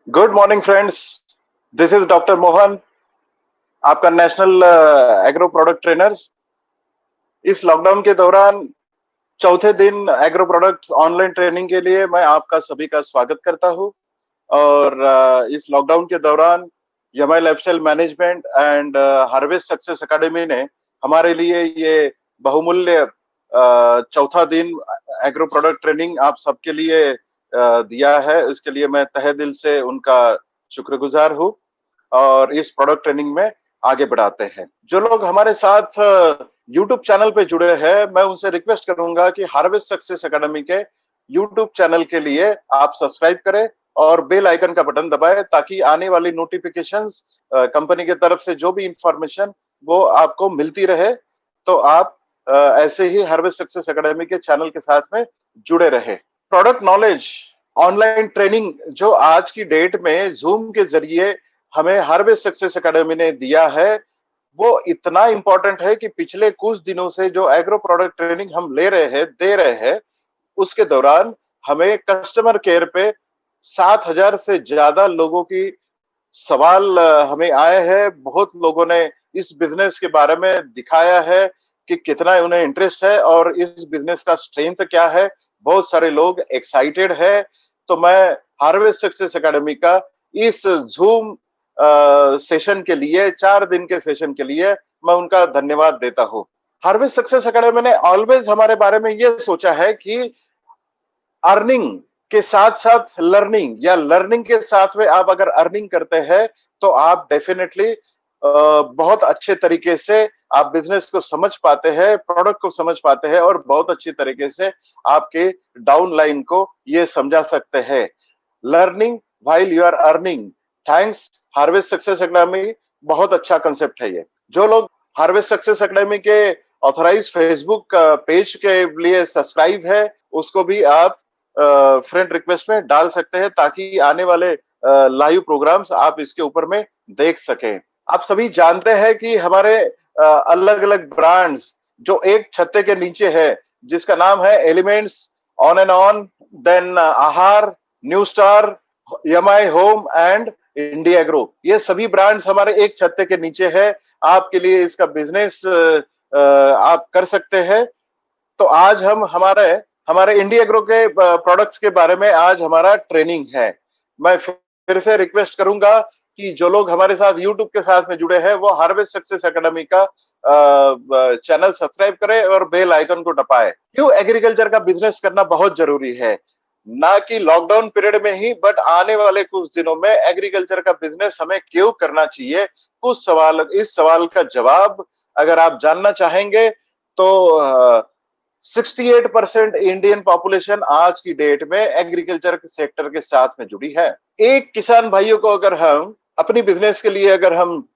Good morning friends. This is doctor Mohan, आपका national agro product trainers. इस lockdown के दौरान चौथे दिन एग्रो प्रोडक्ट्स ऑनलाइन ट्रेनिंग के लिए मैं आपका सभी का स्वागत करता हूं। और इस लॉकडाउन के दौरान Yamai lifestyle management and harvest success academy ने हमारे लिए ये बहुमूल्य चौथा दिन एग्रो प्रोडक्ट ट्रेनिंग आप सबके लिए दिया है। इसके लिए मैं तहे दिल से उनका शुक्रगुजार हूँ और इस प्रोडक्ट ट्रेनिंग में आगे बढ़ाते हैं। जो लोग हमारे साथ यूट्यूब चैनल पे जुड़े हैं, मैं उनसे रिक्वेस्ट करूंगा कि हार्वेस्ट सक्सेस एकेडमी के यूट्यूब चैनल के लिए आप सब्सक्राइब करें और बेल आइकन का बटन दबाएं ताकि आने वाली नोटिफिकेशंस, कंपनी की तरफ से जो भी इंफॉर्मेशन वो आपको मिलती रहे। तो आप ऐसे ही हार्वेस्ट सक्सेस एकेडमी के चैनल के साथ में जुड़े रहे। प्रोडक्ट नॉलेज ऑनलाइन ट्रेनिंग जो आज की डेट में जूम के जरिए हमें हार्वेस्ट सक्सेस एकेडमी ने दिया है, वो इतना इंपॉर्टेंट है कि पिछले कुछ दिनों से जो एग्रो प्रोडक्ट ट्रेनिंग हम ले रहे हैं, दे रहे हैं, उसके दौरान हमें कस्टमर केयर पे 7,000 से ज्यादा लोगों की सवाल हमें आए हैं। बहुत लोगों ने इस बिजनेस के बारे में दिखाया है कि कितना उन्हें इंटरेस्ट है और इस बिजनेस का स्ट्रेंथ क्या है। बहुत सारे लोग एक्साइटेड है। तो मैं हार्वेस्ट सक्सेस एकेडमी का इस जूम सेशन के लिए, 4 दिन के सेशन के लिए मैं उनका धन्यवाद देता हूँ। हार्वेस्ट सक्सेस एकेडमी ने ऑलवेज हमारे बारे में ये सोचा है कि अर्निंग के साथ साथ लर्निंग, या लर्निंग के साथ में आप अगर अर्निंग करते हैं तो आप डेफिनेटली बहुत अच्छे तरीके से आप बिजनेस को समझ पाते हैं, प्रोडक्ट को समझ पाते हैं और बहुत अच्छी तरीके से आपके डाउन लाइन को ये समझा सकते हैं। Learning while you are earning, thanks harvest success academy. बहुत अच्छा कंसेप्ट है ये। जो लोग हार्वेस्ट सक्सेस एकेडमी के ऑथराइज फेसबुक पेज के लिए सब्सक्राइब है, उसको भी आप फ्रेंड रिक्वेस्ट में डाल सकते हैं ताकि आने वाले लाइव प्रोग्राम्स आप इसके ऊपर में देख सकें। आप सभी जानते हैं कि हमारे अलग अलग ब्रांड्स जो एक छत्ते के नीचे है, जिसका नाम है elements, on and on, then Aahaar, new star, यमाई होम एंड इंडिया एग्रो, ये सभी ब्रांड्स हमारे एक छत्ते के नीचे है। आपके लिए इसका बिजनेस आप कर सकते हैं। तो आज हम हमारे हमारे इंडिया एग्रो के प्रोडक्ट्स के बारे में आज हमारा ट्रेनिंग है। मैं फिर से रिक्वेस्ट करूंगा कि जो लोग हमारे साथ यूट्यूब के साथ में जुड़े हैं वो हार्वेस्ट सक्सेस एकेडमी का चैनल सब्सक्राइब करें और बेल आइकन को दबाएं। क्यों एग्रीकल्चर का बिजनेस करना बहुत जरूरी है, ना कि लॉकडाउन पीरियड में ही, बट आने वाले कुछ दिनों में एग्रीकल्चर का बिजनेस हमें क्यों करना चाहिए। कुछ सवाल, इस सवाल का जवाब अगर आप जानना चाहेंगे तो 68% इंडियन पॉपुलेशन आज की डेट में एग्रीकल्चर सेक्टर के साथ में जुड़ी है। एक किसान भाइयों को अगर हम अपनी बिजनेस के लिए अगर हम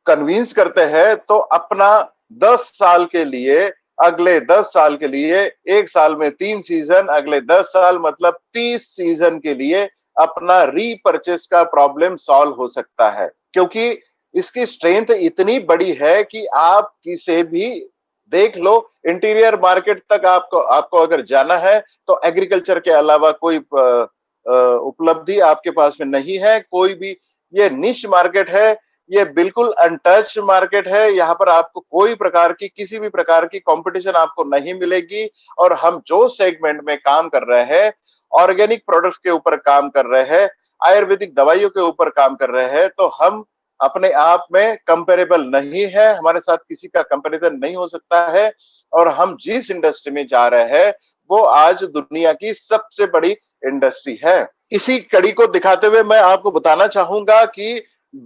कन्विंस करते हैं तो अपना 10 साल के लिए, अगले 10 साल के लिए, एक साल में 3 सीजन, अगले 10 साल मतलब 30 सीजन के लिए अपना रीपर्चेस का प्रॉब्लम सॉल्व हो सकता है। क्योंकि इसकी स्ट्रेंथ इतनी बड़ी है कि आप किसे भी देख लो, इंटीरियर मार्केट तक आपको आपको अगर जाना है तो एग्रीकल्चर के अलावा कोई उपलब्धि आपके पास में नहीं है। कोई भी, ये निश मार्केट है, ये बिल्कुल अनटच मार्केट है। यहाँ पर आपको कोई प्रकार की, किसी भी प्रकार की कंपटीशन आपको नहीं मिलेगी। और हम जो सेगमेंट में काम कर रहे हैं, ऑर्गेनिक प्रोडक्ट्स के ऊपर काम कर रहे हैं, आयुर्वेदिक दवाइयों के ऊपर काम कर रहे हैं, तो हम अपने आप में कंपेरेबल नहीं है, हमारे साथ किसी का कंपैरिजन नहीं हो सकता है। और हम जिस इंडस्ट्री में जा रहे हैं वो आज दुनिया की सबसे बड़ी इंडस्ट्री है। इसी कड़ी को दिखाते हुए मैं आपको बताना चाहूंगा कि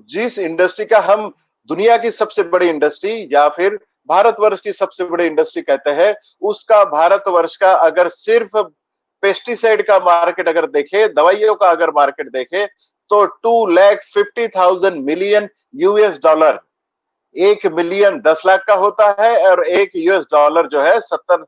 जिस इंडस्ट्री का हम दुनिया की सबसे बड़ी इंडस्ट्री या फिर भारतवर्ष की सबसे बड़ी इंडस्ट्री कहते हैं, उसका भारतवर्ष का अगर सिर्फ पेस्टिसाइड का मार्केट अगर देखे, दवाइयों का अगर मार्केट देखे, तो 2,50,000 यूएस डॉलर, 1 मिलियन 10 लाख का होता है और एक यूएस डॉलर जो है 70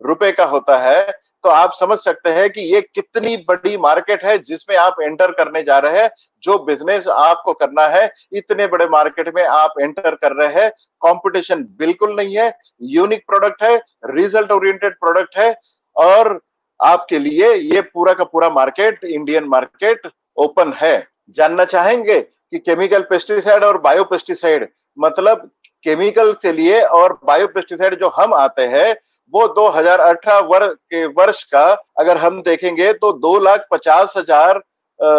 रुपए का होता है। तो आप समझ सकते हैं कि ये कितनी बड़ी मार्केट है जिसमें आप एंटर करने जा रहे हैं। जो बिजनेस आपको करना है, इतने बड़े मार्केट में आप एंटर कर रहे हैं, कंपटीशन बिल्कुल नहीं है, यूनिक प्रोडक्ट है, रिजल्ट ओरिएंटेड प्रोडक्ट है और आपके लिए ये पूरा का पूरा मार्केट, इंडियन मार्केट ओपन है। जानना चाहेंगे कि केमिकल पेस्टिसाइड और बायो पेस्टिसाइड, मतलब केमिकल के लिए और बायो पेस्टिसाइड जो हम आते हैं वो 2018 वर्ष का अगर हम देखेंगे तो 2,50,000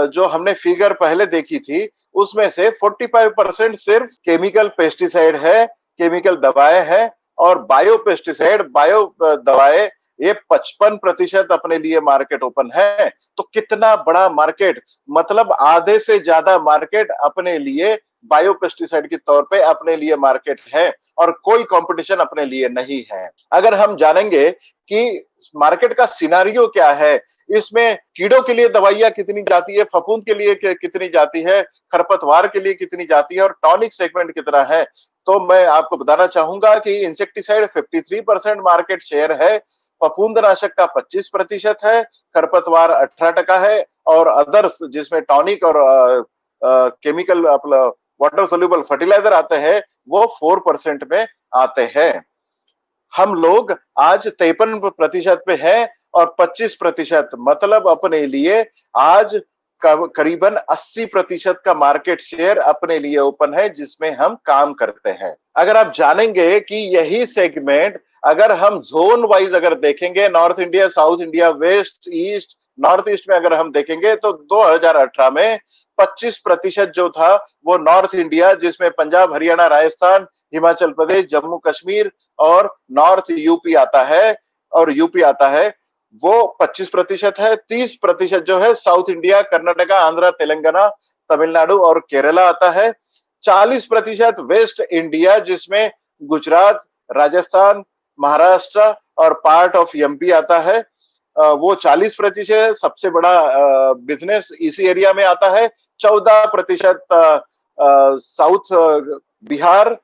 जो हमने फिगर पहले देखी थी उसमें से 45% सिर्फ केमिकल पेस्टिसाइड है, केमिकल दवाएं हैं, और बायो पेस्टिसाइड, बायो दवाएं, ये 55% अपने लिए मार्केट ओपन है। तो कितना बड़ा मार्केट, मतलब आधे से ज्यादा मार्केट अपने लिए बायो पेस्टिसाइड के तौर पे अपने लिए मार्केट है, और कोई कंपटीशन अपने लिए नहीं है। अगर हम जानेंगे कि मार्केट का सिनारियो क्या है, इसमें कीड़ों के लिए दवाइयां कितनी जाती है, फफूंद के लिए कितनी जाती है, खरपतवार के लिए कितनी जाती है, और टॉनिक सेगमेंट कितना है, तो मैं आपको बताना चाहूंगा कि इंसेक्टिसाइड 53% मार्केट शेयर है, फफूंदनाशक का 25% है, खरपतवार 18% है, और अदर्स जिसमें टॉनिक और केमिकल वाटर सोल्यूबल फर्टिलाइजर आते हैं वो 4% में आते हैं। हम लोग आज 53% पे हैं, और 25% मतलब अपने लिए आज करीबन 80% का मार्केट शेयर अपने लिए ओपन है जिसमें हम काम करते हैं। अगर आप जानेंगे कि यही सेगमेंट अगर हम जोन वाइज अगर देखेंगे, north India, south India, west, east, north east में अगर हम देखेंगे तो 2018 में 25% जो था वो नॉर्थ इंडिया, जिसमें पंजाब, हरियाणा, राजस्थान, हिमाचल प्रदेश, जम्मू कश्मीर और नॉर्थ यूपी आता है, और यूपी आता है, वो 25% है। 30% जो है साउथ इंडिया, कर्नाटका, आंध्र, तेलंगाना, तमिलनाडु और केरला आता है। 40% वेस्ट इंडिया, जिसमें गुजरात, राजस्थान, महाराष्ट्र और पार्ट ऑफ एमपी आता है। वो 40% सबसे बड़ा बिजनेस इसी एरिया में आता है। 14% साउथ बिहार,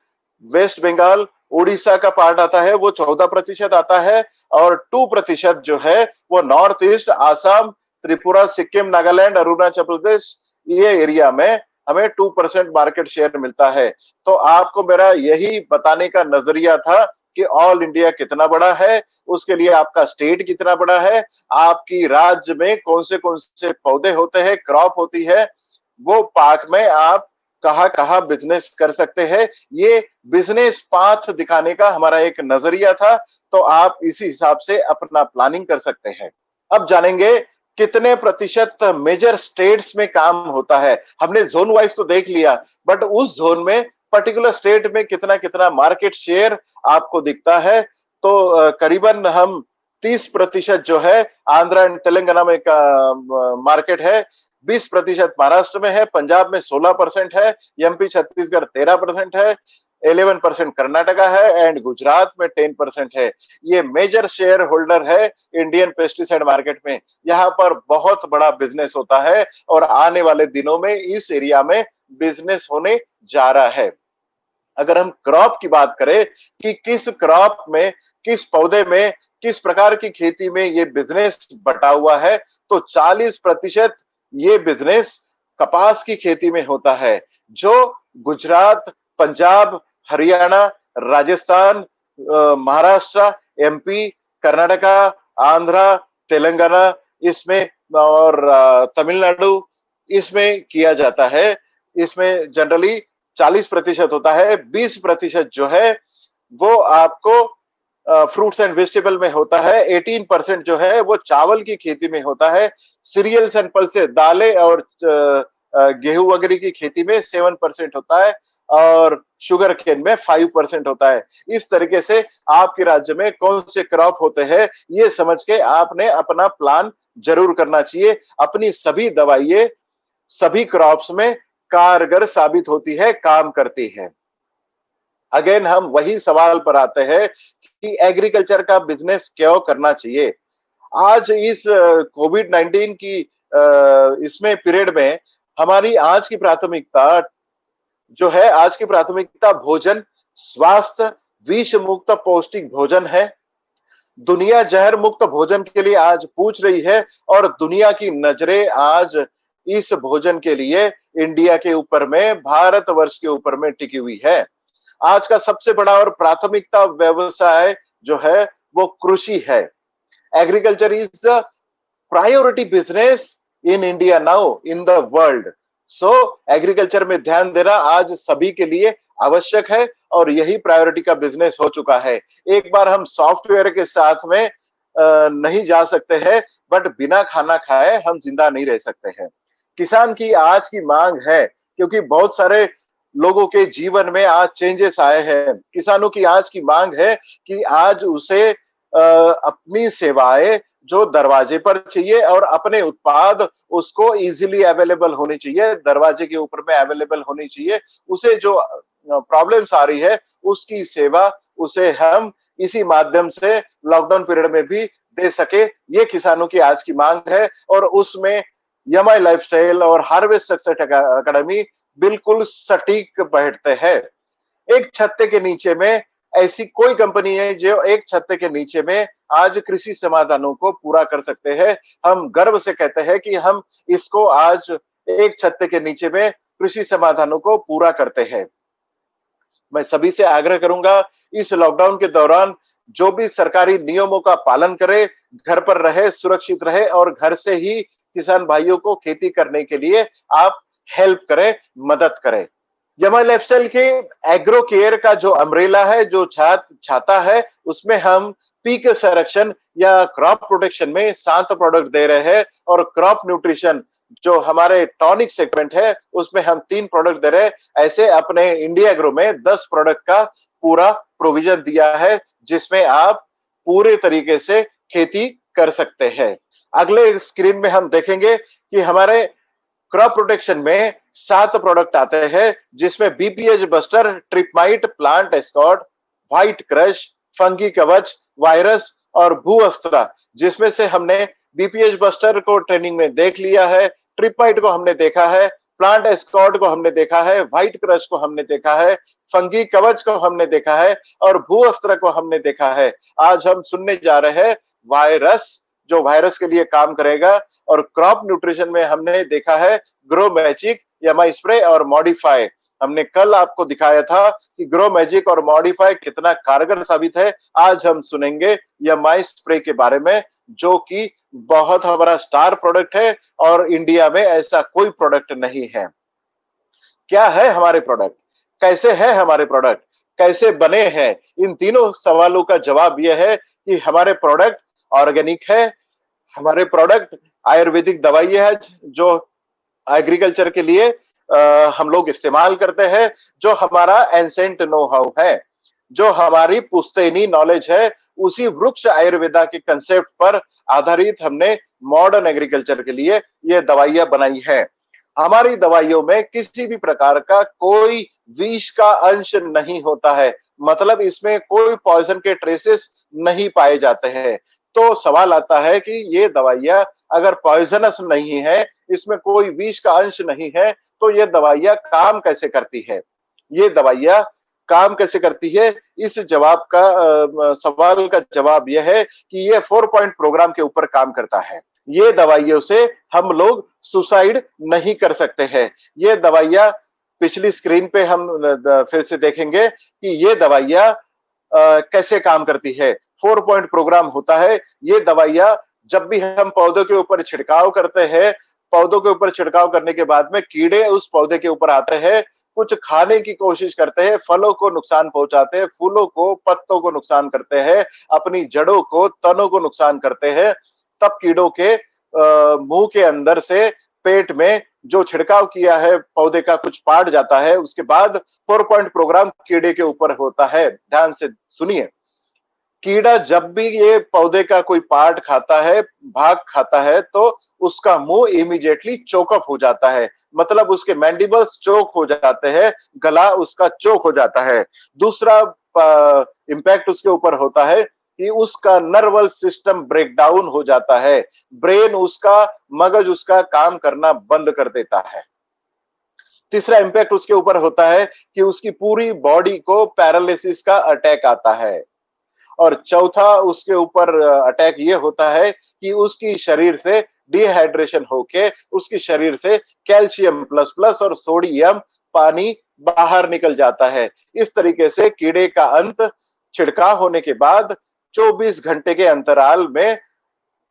वेस्ट बंगाल, उड़ीसा का पार्ट आता है, वो 14% आता है, और 2% जो है वो नॉर्थ ईस्ट, आसाम, त्रिपुरा, सिक्किम, नागालैंड, अरुणाचल प्रदेश, ये एरिया में हमें 2% मार्केट शेयर मिलता है। तो आपको मेरा यही बताने का नजरिया था कि ऑल इंडिया कितना बड़ा है, उसके लिए आपका स्टेट कितना बड़ा है, आपकी राज्य में कौन से पौधे होते हैं, क्रॉप होती है, वो पार्क में आप कहाँ कहाँ बिजनेस कर सकते हैं। ये बिजनेस पाथ दिखाने का हमारा एक नजरिया था, तो आप इसी हिसाब से अपना प्लानिंग कर सकते हैं। अब जानेंगे कितने प्रतिशत मेजर स्टेट्स में काम होता है। हमने जोन वाइज तो देख लिया, बट उस जोन में पर्टिकुलर स्टेट में कितना कितना मार्केट शेयर आपको दिखता है। तो करीबन हम 30% जो है आंध्र एंड तेलंगाना में का मार्केट है, 20% महाराष्ट्र में है, पंजाब में 16% है, एमपी छत्तीसगढ़ 13% है, 11% कर्नाटका है, एंड गुजरात में 10% है। ये मेजर शेयर होल्डर है इंडियन पेस्टिसाइड मार्केट में। यहाँ पर बहुत बड़ा बिजनेस होता है, और आने वाले दिनों में इस एरिया में बिजनेस होने जा रहा है। अगर हम क्रॉप की बात करें कि किस क्रॉप में, किस पौधे में, किस प्रकार की खेती में ये बिजनेस बटा हुआ है, तो 40% ये बिजनेस कपास की खेती में होता है, जो गुजरात, पंजाब, हरियाणा, राजस्थान, महाराष्ट्र, एमपी, कर्नाटका, आंध्र, तेलंगाना इसमें, और तमिलनाडु इसमें किया जाता है। इसमें जनरली 40% होता है, 20% जो है वो आपको फ्रूट्स एंड वेजिटेबल में होता है, 18% जो है वो चावल की खेती में होता है, सीरियल्स एंड पल्सेस, दालें और गेहूं वगैरह की खेती में 7% होता है, और शुगर केन में 5% होता है। इस तरीके से आपके राज्य में कौन से क्रॉप होते हैं ये समझ के आपने अपना प्लान जरूर करना चाहिए। अपनी सभी दवाइयां सभी क्रॉप्स में कारगर साबित होती है, काम करती है। अगेन हम वही सवाल पर आते हैं कि एग्रीकल्चर का बिजनेस क्यों करना चाहिए। आज इस कोविड-19 की इसमें पीरियड में हमारी आज की प्राथमिकता जो है, आज की प्राथमिकता भोजन, स्वास्थ्य, विष मुक्त पौष्टिक भोजन है। दुनिया जहर मुक्त भोजन के लिए आज पूछ रही है, और दुनिया की नजरें आज इस भोजन के लिए इंडिया के ऊपर में, भारतवर्ष के ऊपर में टिकी हुई है। आज का सबसे बड़ा और प्राथमिकता व्यवसाय जो है वो कृषि है। Agriculture is the priority business in India now, in the world. So agriculture में ध्यान देना आज सभी के लिए आवश्यक है और यही प्रायोरिटी का बिजनेस हो चुका है। एक बार हम सॉफ्टवेयर के साथ में नहीं जा सकते हैं, बट बिना खाना खाए हम जिंदा नहीं रह सकते हैं। किसान की आज की मांग है, क्योंकि बहुत सारे लोगों के जीवन में आज चेंजेस आए हैं। किसानों की आज की मांग है कि आज उसे अपनी सेवाएं जो दरवाजे पर चाहिए और अपने उत्पाद उसको इजीली अवेलेबल होनी चाहिए, दरवाजे के ऊपर में अवेलेबल होनी चाहिए। उसे जो प्रॉब्लम्स आ रही है उसकी सेवा उसे हम इसी माध्यम से लॉकडाउन पीरियड में भी दे सके, ये किसानों की आज की मांग है। और उसमें यमाई लाइफस्टाइल और हार्वेस्ट सक्सेस एकेडमी बिल्कुल सटीक बैठते हैं। एक छत्ते के नीचे में ऐसी कोई कंपनी है जो एक छत्ते के नीचे में आज कृषि समाधानों को पूरा कर सकते हैं। हम गर्व से कहते हैं कि हम इसको आज एक छत्ते के नीचे में कृषि समाधानों को पूरा करते हैं। मैं सभी से आग्रह करूंगा, इस लॉकडाउन के दौरान जो भी सरकारी नियमों का पालन करे, घर पर रहे, सुरक्षित रहे और घर से ही किसान भाइयों को खेती करने के लिए आप हेल्प करें, मदद करें। यमाई लाइफस्टाइल के एग्रो केयर का जो अम्ब्रेला है, जो छाता है, उसमें हम पीक संरक्षण या क्रॉप प्रोटेक्शन में 7 प्रोडक्ट दे रहे हैं और क्रॉप न्यूट्रिशन जो हमारे टॉनिक सेगमेंट है उसमें हम 3 प्रोडक्ट दे रहे हैं। ऐसे अपने इंडिया एग्रो में 10 प्रोडक्ट का पूरा प्रोविजन दिया है, जिसमें आप पूरे तरीके से खेती कर सकते हैं। अगले स्क्रीन में हम देखेंगे कि हमारे क्रॉप प्रोटेक्शन में 7 प्रोडक्ट आते हैं, जिसमें बीपीएच बस्टर, ट्रिपमाइट, plant escort, white crush, fungi Kavach, virus और भू अस्त्रा, जिसमें से हमने बीपीएच बस्टर को ट्रेनिंग में देख लिया है, ट्रिपमाइट को हमने देखा है, प्लांट एस्कॉर्ट को हमने देखा है, व्हाइट क्रश को हमने देखा है, फंगी कवच को हमने देखा है और भू अस्त्र को हमने देखा है। आज हम सुनने जा रहे हैं वायरस, जो वायरस के लिए काम करेगा। और क्रॉप न्यूट्रिशन में हमने देखा है ग्रो मैजिक, यमाई स्प्रे और मॉडिफाई। हमने कल आपको दिखाया था कि ग्रो मैजिक और मॉडिफाई कितना कारगर साबित है। आज हम सुनेंगे यमाई स्प्रे के बारे में, जो कि बहुत हमारा स्टार प्रोडक्ट है और इंडिया में ऐसा कोई प्रोडक्ट नहीं है। क्या है हमारे प्रोडक्ट, कैसे है हमारे प्रोडक्ट, कैसे बने हैं, इन तीनों सवालों का जवाब यह है कि हमारे प्रोडक्ट ऑर्गेनिक है, हमारे प्रोडक्ट आयुर्वेदिक दवाई है जो एग्रीकल्चर के लिए हम लोग इस्तेमाल करते हैं, जो हमारा एंसेंट नो हाउ है, जो हमारी पुश्तैनी नॉलेज है, उसी वृक्ष आयुर्वेदा के कंसेप्ट पर आधारित हमने मॉडर्न एग्रीकल्चर के लिए ये दवाइयां बनाई है। हमारी दवाइयों में किसी भी प्रकार का कोई विष का अंश नहीं होता है, मतलब इसमें कोई पॉइजन के ट्रेसेस नहीं पाए जाते हैं। तो सवाल आता है कि ये दवाइयां अगर पॉइजनस नहीं है, इसमें कोई विष का अंश नहीं है, तो ये दवाइयां काम कैसे करती है? ये दवाइयां काम कैसे करती है? इस जवाब का सवाल का जवाब यह है कि ये 4 पॉइंट प्रोग्राम के ऊपर काम करता है। ये दवाइयों से हम लोग सुसाइड नहीं कर सकते हैं। ये दवाइयां पिछली स्क्रीन पे हम फिर से देखेंगे कि ये दवाइयां कैसे काम करती है। 4 पॉइंट प्रोग्राम होता है। ये दवाइयां जब भी हम पौधों के ऊपर छिड़काव करते हैं, पौधों के ऊपर छिड़काव करने के बाद में कीड़े उस पौधे के ऊपर आते हैं, कुछ खाने की कोशिश करते हैं, फलों को नुकसान पहुंचाते हैं, फूलों को, पत्तों को नुकसान करते हैं, अपनी जड़ों को, तनों को नुकसान करते हैं। तब कीड़ों के मुंह के अंदर से पेट में जो छिड़काव किया है पौधे का कुछ पार्ट जाता है। उसके बाद 4 पॉइंट प्रोग्राम कीड़े के ऊपर होता है। ध्यान से सुनिए, कीड़ा जब भी ये पौधे का कोई पार्ट खाता है, भाग खाता है, तो उसका मुंह इमीडिएटली चोकअप हो जाता है, मतलब उसके मैंडिबल्स चोक हो जाते हैं, गला उसका चोक हो जाता है। दूसरा इम्पैक्ट उसके ऊपर होता है कि उसका नर्वस सिस्टम ब्रेकडाउन हो जाता है, ब्रेन उसका, मगज उसका काम करना बंद कर देता है। तीसरा इम्पैक्ट उसके ऊपर होता है कि उसकी पूरी बॉडी को पैरालिसिस का अटैक आता है। और चौथा उसके ऊपर अटैक ये होता है कि उसकी शरीर से डिहाइड्रेशन होके उसकी शरीर से कैल्शियम प्लस प्लस और सोडियम पानी बाहर निकल जाता है। इस तरीके से कीड़े का अंत छिड़काव होने के बाद 24 घंटे के अंतराल में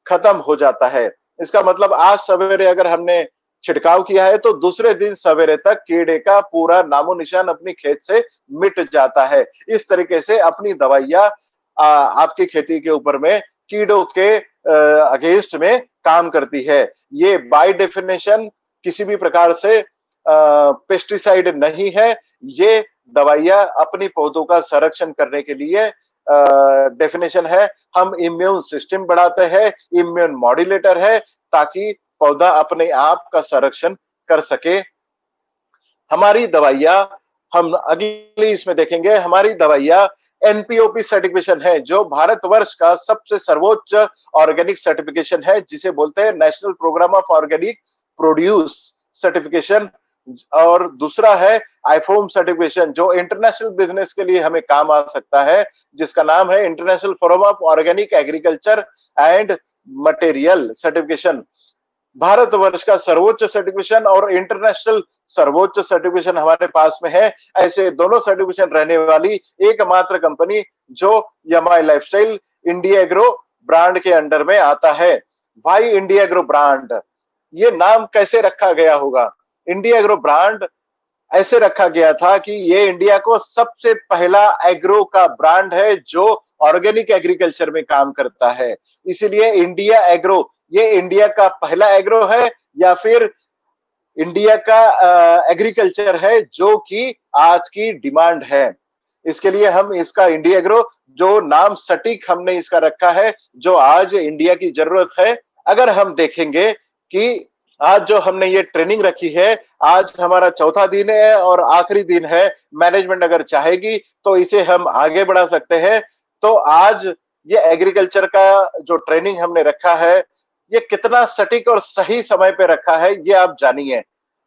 खत्म हो जाता है। इसका मतलब आज सवेरे अगर हमने छिड़काव किया है तो दूसरे दिन सवेरे तक कीड़े का पूरा नामो निशान अपनी खेत से मिट जाता है। इस तरीके से अपनी दवाइयां आपकी खेती के ऊपर में कीड़ों के अगेंस्ट में काम करती है। ये बाय डेफिनेशन किसी भी प्रकार से पेस्टिसाइड नहीं है। ये दवाइयां अपनी पौधों का संरक्षण करने के लिए डेफिनेशन है। हम इम्यून सिस्टम बढ़ाते हैं, इम्यून मॉड्यूलेटर है, ताकि पौधा अपने आप का संरक्षण कर सके। हमारी दवाइयां, हम अगली इसमें देखेंगे, हमारी दवाइयां एनपीओपी सर्टिफिकेशन है, जो भारतवर्ष का सबसे सर्वोच्च ऑर्गेनिक सर्टिफिकेशन है, जिसे बोलते हैं national programme of organic produce certification. और दूसरा है आईफोम सर्टिफिकेशन, जो इंटरनेशनल बिजनेस के लिए हमें काम आ सकता है, जिसका नाम है international forum of organic agriculture and material certification. Bharatvarsh का सर्वोच्च सर्टिफिकेशन और इंटरनेशनल सर्वोच्च सर्टिफिकेशन हमारे पास में है। ऐसे दोनों सर्टिफिकेशन रहने वाली एकमात्र कंपनी जो Yamai lifestyle India agro brand के अंडर में आता है। भाई इंडिया एग्रो ब्रांड, ये नाम कैसे रखा गया होगा? इंडिया एग्रो ब्रांड ऐसे रखा गया था कि ये इंडिया को सबसे पहला एग्रो का ब्रांड है जो ऑर्गेनिक एग्रीकल्चर में काम करता है। इसीलिए इंडिया एग्रो, ये इंडिया का पहला एग्रो है या फिर इंडिया का एग्रीकल्चर है जो कि आज की डिमांड है। इसके लिए हम इसका इंडिया एग्रो जो नाम सटीक हमने इसका रखा है, जो आज इंडिया की जरूरत है। अगर हम देखेंगे कि आज जो हमने ये ट्रेनिंग रखी है, आज हमारा चौथा दिन है और आखिरी दिन है। मैनेजमेंट अगर चाहेगी तो इसे हम आगे बढ़ा सकते हैं। तो आज ये एग्रीकल्चर का जो ट्रेनिंग हमने रखा है, ये कितना सटीक और सही समय पे रखा है, ये आप जानिए।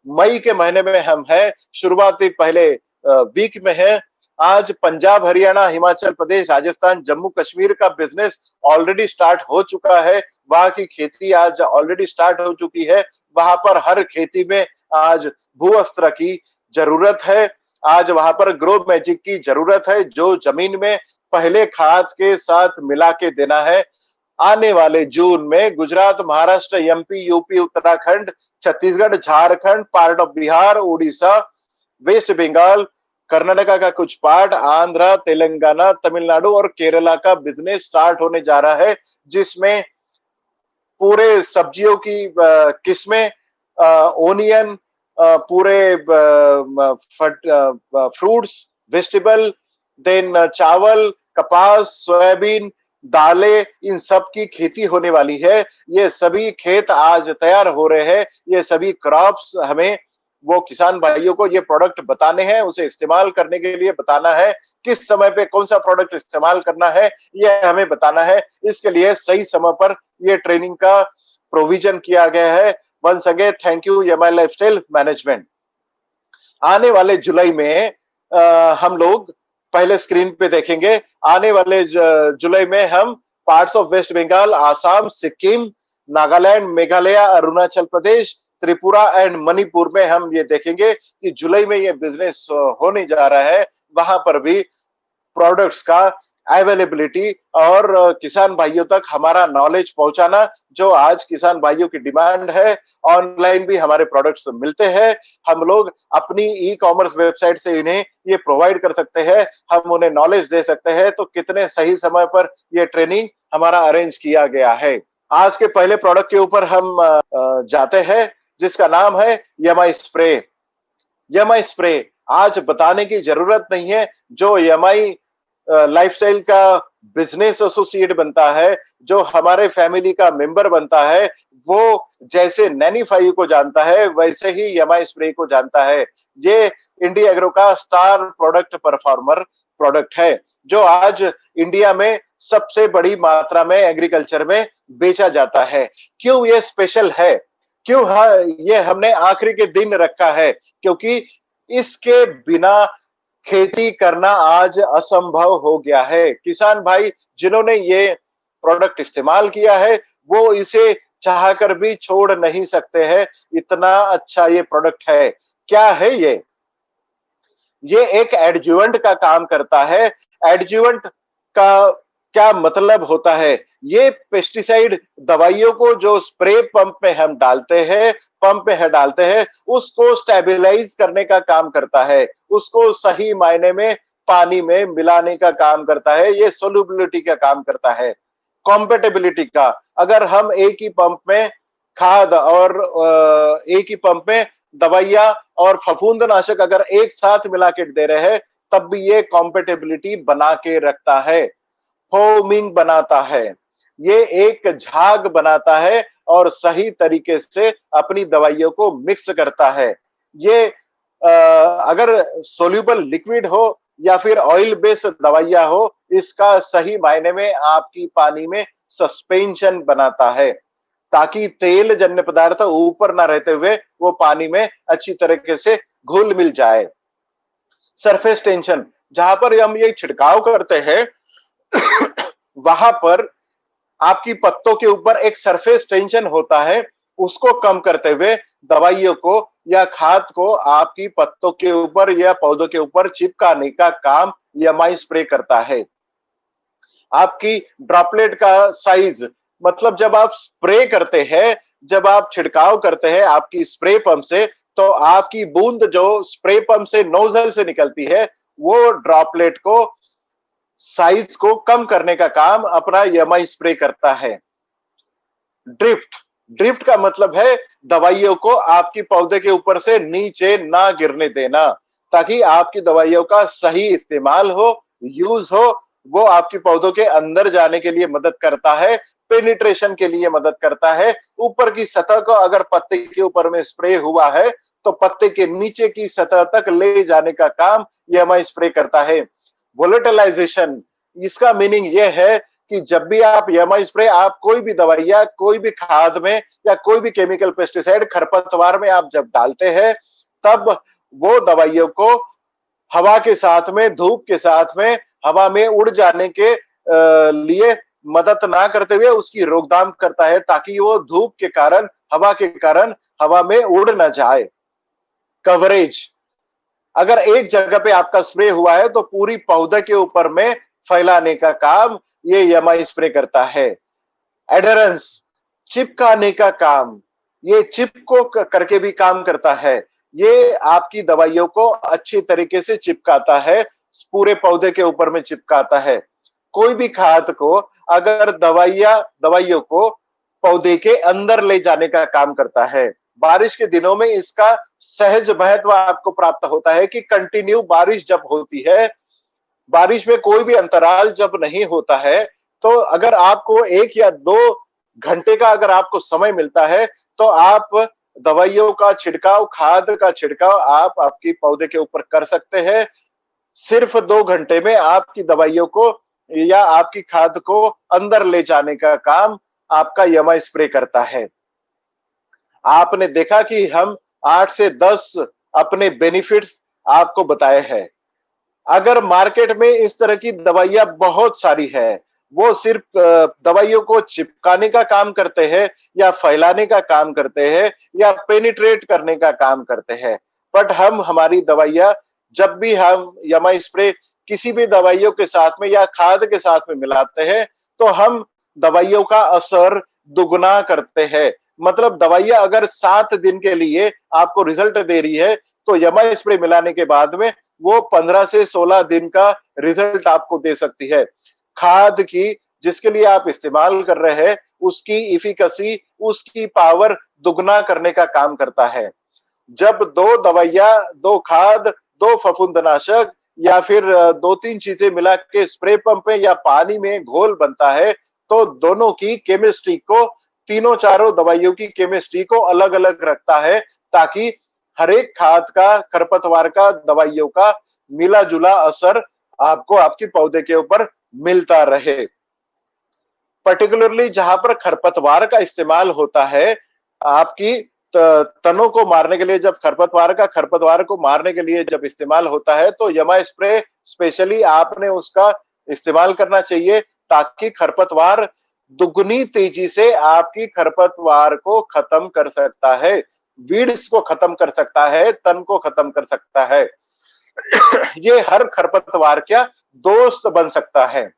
मई के महीने में हम है, शुरुआती पहले वीक में है। आज पंजाब, हरियाणा, हिमाचल प्रदेश, राजस्थान, जम्मू कश्मीर का बिजनेस ऑलरेडी स्टार्ट हो चुका है। वहां की खेती आज ऑलरेडी स्टार्ट हो चुकी है। वहां पर हर खेती में आज भू अस्त्र की जरूरत है। आज वहां पर ग्रो मैजिक की जरूरत है, जो जमीन में पहले खाद के साथ मिला के देना है। आने वाले जून में Gujarat, Maharashtra, MP, UP, Uttarakhand, Chhattisgarh, Jharkhand, part of Bihar, Orissa, west Bengal, Karnataka का कुछ पार्ट, आंध्र, तेलंगाना, तमिलनाडु और केरला का बिजनेस स्टार्ट होने जा रहा है, जिसमें पूरे सब्जियों की किस्में, ओनियन, पूरे फ्रूट्स, वेजिटेबल, देन चावल, कपास, सोयाबीन, दालें, इन सब की खेती होने वाली है। ये सभी खेत आज तैयार हो रहे हैं। ये सभी क्रॉप्स हमें वो किसान भाइयों को ये प्रोडक्ट बताने हैं, उसे इस्तेमाल करने के लिए बताना है। किस समय पे कौन सा प्रोडक्ट इस्तेमाल करना है, ये हमें बताना है। इसके लिए सही समय पर ये ट्रेनिंग का प्रोविजन किया गया है। वंस अगेन थैंक यू यमाई लाइफस्टाइल मैनेजमेंट। आने वाले जुलाई में हम लोग पहले स्क्रीन पे देखेंगे। आने वाले जुलाई में हम parts of west Bengal, Assam, Sikkim, Nagaland, Meghalaya, Arunachal Pradesh, Tripura and Manipur में हम ये देखेंगे कि जुलाई में ये बिजनेस होने जा रहा है। वहां पर भी प्रोडक्ट्स का अवेलेबिलिटी और किसान भाइयों तक हमारा नॉलेज पहुंचाना, जो आज किसान भाइयों की डिमांड है। ऑनलाइन भी हमारे प्रोडक्ट्स मिलते हैं। हम लोग अपनी ई कॉमर्स वेबसाइट से इन्हें ये प्रोवाइड कर सकते हैं, हम उन्हें नॉलेज दे सकते हैं। तो कितने सही समय पर ये ट्रेनिंग हमारा अरेंज किया गया है। आज के पहले प्रोडक्ट के ऊपर हम जाते हैं, जिसका नाम है यमाई स्प्रे। यमाई स्प्रे आज बताने की जरूरत नहीं है। जो यमाई लाइफस्टाइल का बिजनेस एसोसिएट बनता है, जो हमारे फैमिली का मेंबर बनता है, वो जैसे नैनी 5 को जानता है, वैसे ही यमाई स्प्रे को जानता है। ये इंडिया एग्रो का स्टार प्रोडक्ट परफॉर्मर प्रोडक्ट है, जो आज इंडिया में सबसे बड़ी मात्रा में एग्रीकल्चर में बेचा जाता है। क्यों ये स्पेशल है, क्यों ये हमने आखिरी के दिन रखा है? क्योंकि इसके बिना खेती करना आज असंभव हो गया है। किसान भाई जिन्होंने ये प्रोडक्ट इस्तेमाल किया है, वो इसे चाहकर भी छोड़ नहीं सकते हैं। इतना अच्छा ये प्रोडक्ट है। क्या है ये? ये एक एडजुवेंट का काम करता है। एडजुवेंट का क्या मतलब होता है? ये पेस्टिसाइड दवाइयों को जो स्प्रे पंप में हम डालते हैं, पंप में डालते हैं, उसको स्टेबलाइज करने का काम करता है, उसको सही मायने में पानी में मिलाने का काम करता है, ये सोल्युबिलिटी का काम करता है। कॉम्पेटेबिलिटी का, अगर हम एक ही पंप में खाद और एक ही पंप में दवाइयां और फफूंदनाशक अगर एक साथ मिला के दे रहे हैं, तब भी ये कॉम्पेटेबिलिटी बना के रखता है, फोमिंग बनाता है, ये एक झाग बनाता है और सही तरीके से अपनी दवाइयों को मिक्स करता है। ये अगर सोल्यूबल लिक्विड हो या फिर ऑयल बेस्ड दवाइयां हो, इसका सही मायने में आपकी पानी में सस्पेंशन बनाता है, ताकि तेल जन्य पदार्थ ऊपर ना रहते हुए वो पानी में अच्छी तरीके से घुल मिल जाए। सरफेस टेंशन, जहां पर हम ये छिड़काव करते हैं वहां पर आपकी पत्तों के ऊपर एक सरफेस टेंशन होता है, उसको कम करते हुए दवाइयों को या खाद को आपकी पत्तों के ऊपर या पौधों के ऊपर चिपकाने का काम यमाई स्प्रे करता है। आपकी ड्रॉपलेट का साइज, मतलब जब आप स्प्रे करते हैं, जब आप छिड़काव करते हैं आपकी स्प्रे पंप से, तो आपकी बूंद जो स्प्रे पंप से नोजल से निकलती है, वो ड्रॉपलेट को साइज को कम करने का काम अपना यमाई स्प्रे करता है। ड्रिफ्ट, ड्रिफ्ट का मतलब है दवाइयों को आपकी पौधे के ऊपर से नीचे ना गिरने देना, ताकि आपकी दवाइयों का सही इस्तेमाल हो, यूज हो, वो आपकी पौधों के अंदर जाने के लिए मदद करता है, पेनिट्रेशन के लिए मदद करता है। ऊपर की सतह को अगर पत्ते के ऊपर में स्प्रे हुआ है, तो पत्ते के नीचे की सतह तक ले जाने का काम यह स्प्रे करता है। वोलेटिलाइजेशन, इसका मीनिंग यह है कि जब भी आप यमाई स्प्रे, आप कोई भी दवाइयां, कोई भी खाद में या कोई भी केमिकल पेस्टिसाइड खरपतवार में आप जब डालते हैं, तब वो दवाइयों को हवा के साथ में, धूप के साथ में, हवा में उड़ जाने के लिए मदद ना करते हुए उसकी रोकथाम करता है, ताकि वो धूप के कारण, हवा के कारण हवा में उड़ ना जाए। कवरेज, अगर एक जगह पे आपका स्प्रे हुआ है तो पूरी पौधे के ऊपर में फैलाने का काम ये यमाई स्प्रे करता है। एडरेंस, चिपकाने का काम, ये चिप को करके भी काम करता है, ये आपकी दवाइयों को अच्छी तरीके से चिपकाता है, पूरे पौधे के ऊपर में चिपकाता है। कोई भी खाद को अगर दवाइयों को पौधे के अंदर ले जाने का काम करता है। बारिश के दिनों में इसका सहज महत्व आपको प्राप्त होता है कि कंटिन्यू बारिश जब होती है, बारिश में कोई भी अंतराल जब नहीं होता है, तो अगर आपको 1 या 2 घंटे का अगर आपको समय मिलता है, तो आप दवाइयों का छिड़काव, खाद का छिड़काव आप आपकी पौधे के ऊपर कर सकते हैं। सिर्फ 2 घंटे में आपकी दवाइयों को या आपकी खाद को अंदर ले जाने का काम आपका यमाई स्प्रे करता है। आपने देखा कि हम 8 से 10 अपने बेनिफिट्स आपको बताए हैं। अगर मार्केट में इस तरह की दवाइयां बहुत सारी है, वो सिर्फ दवाइयों को चिपकाने का काम करते हैं या फैलाने का काम करते हैं या पेनिट्रेट करने का काम करते हैं, बट हम हमारी दवाइयां, जब भी हम यमाई स्प्रे किसी भी दवाइयों के साथ में या खाद के साथ में मिलाते हैं, तो हम दवाइयों का असर दुगना करते हैं। मतलब दवाइयां अगर 7 दिन के लिए आपको रिजल्ट दे रही है, तो यमाई स्प्रे मिलाने के बाद में वो 15 से 16 दिन का रिजल्ट आपको दे सकती है। खाद की जिसके लिए आप इस्तेमाल कर रहे हैं, उसकी इफिकेसी, उसकी पावर दुगना करने का काम करता है। जब 2 दवाइयां, 2 खाद, 2 फफूंदनाशक या फिर 2-3 चीजें मिला के स्प्रे पंप में या पानी में घोल बनता है, तो दोनों की केमिस्ट्री को, तीनों चारों दवाइयों की केमिस्ट्री को अलग अलग रखता है, ताकि हर एक खाद का, खरपतवार का, दवाइयों का मिला जुला असर आपको आपकी पौधे के ऊपर मिलता रहे। पर्टिकुलरली जहां पर खरपतवार का इस्तेमाल होता है, आपकी तनों को मारने के लिए, जब खरपतवार को मारने के लिए जब इस्तेमाल होता है, तो यमा स्प्रे स्पेशली आपने उसका इस्तेमाल करना चाहिए, ताकि खरपतवार दुगनी तेजी से आपकी खरपतवार को खत्म कर सकता है, वीड्स को खत्म कर सकता है, तन को खत्म कर सकता है। ये हर खरपतवार का दोस्त बन सकता है।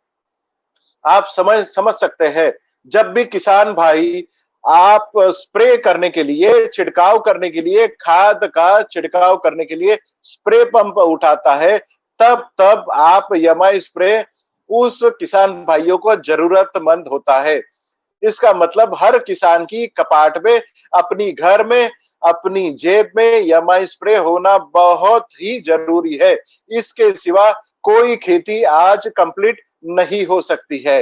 आप समझ सकते हैं, जब भी किसान भाई आप स्प्रे करने के लिए, छिड़काव करने के लिए, खाद का छिड़काव करने के लिए स्प्रे पंप उठाता है, तब तब आप यमाई स्प्रे उस किसान भाइयों को जरूरतमंद होता है। इसका मतलब हर किसान की कपाट में, अपनी घर में, अपनी जेब में यमाई स्प्रे होना बहुत ही जरूरी है। इसके सिवा कोई खेती आज कंप्लीट नहीं हो सकती है।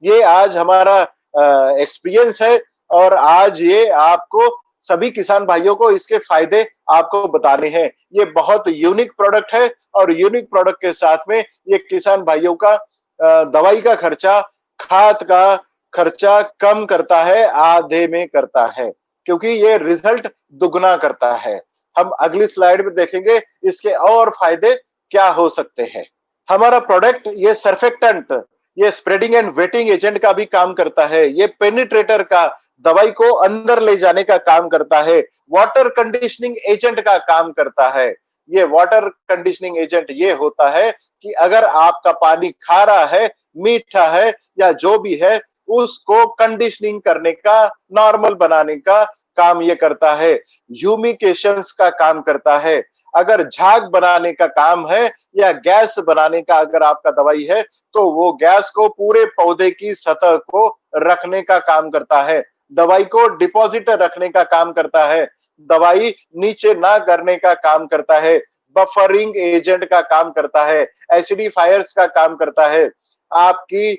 ये आज हमारा एक्सपीरियंस है और आज ये आपको सभी किसान भाइयों को इसके फायदे आपको बताने हैं। ये बहुत यूनिक प्रोडक्ट है और यूनिक प्रोडक्ट के साथ में ये किसान भाइयों का दवाई का खर्चा, खाद का खर्चा कम करता है, आधे में करता है, क्योंकि ये रिजल्ट दुगना करता है। हम अगली स्लाइड में देखेंगे इसके और फायदे क्या हो सकते हैं। हमारा प्रोडक्ट ये सर्फेक्टेंट, ये स्प्रेडिंग एंड वेटिंग एजेंट का भी काम करता है। ये पेनिट्रेटर का, दवाई को अंदर ले जाने का काम करता है। वाटर कंडीशनिंग एजेंट का काम करता है। ये वाटर कंडीशनिंग एजेंट ये होता है कि अगर आपका पानी खारा है, मीठा है या जो भी है, उसको कंडीशनिंग करने का, नॉर्मल बनाने का काम ये करता है। ह्यूमिकेशंस का काम करता है। अगर झाग बनाने का काम है या गैस बनाने का अगर आपका दवाई है, तो वो गैस को पूरे पौधे की सतह को रखने का काम करता है। दवाई को डिपॉजिट रखने का काम करता है। दवाई नीचे ना गिरने का काम करता है। बफरिंग एजेंट का काम करता है। एसिडिफायर्स का काम करता है। आपकी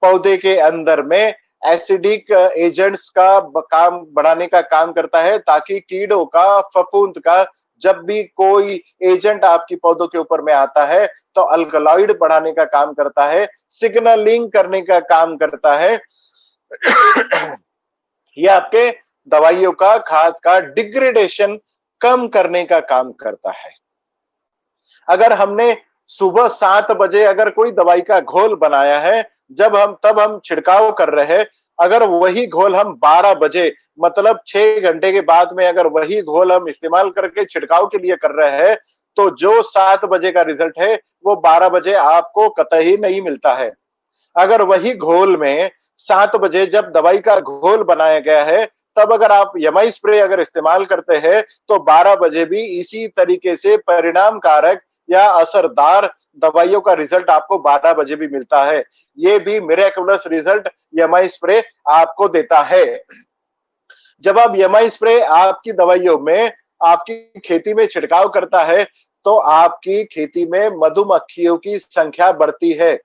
पौधे के अंदर में एसिडिक एजेंट्स का काम बढ़ाने का काम करता है, ताकि कीड़ों का, फफूंद का जब भी कोई एजेंट आपकी पौधों के ऊपर में आता है तो अल्कलॉइड बढ़ाने का काम करता है, सिग्नलिंग करने का काम करता है। ये आपके दवाइयों का, खाद का डिग्रेडेशन कम करने का काम करता है। अगर हमने सुबह 7 बजे अगर कोई दवाई का घोल बनाया है, तब हम छिड़काव कर रहे हैं, अगर वही घोल हम 12 बजे मतलब 6 घंटे के बाद में अगर वही घोल हम इस्तेमाल करके छिड़काव के लिए कर रहे हैं, तो जो 7 बजे का रिजल्ट है वो 12 बजे आपको कतई नहीं मिलता है। अगर वही घोल में 7 बजे जब दवाई का घोल बनाया गया है, तब अगर आप यमाई स्प्रे अगर इस्तेमाल करते हैं, तो 12 बजे भी इसी तरीके से परिणामकारक या असरदार दवाइयों का रिजल्ट आपको 12 बजे भी मिलता है। ये भी मिरेकुलस रिजल्ट यमाई स्प्रे आपको देता है। जब आप यमाई स्प्रे आपकी दवाइयों में, आपकी खेती में छिड़काव करता है, तो आपकी खेती में मधुमक्खियों की संख्या बढ़ती है।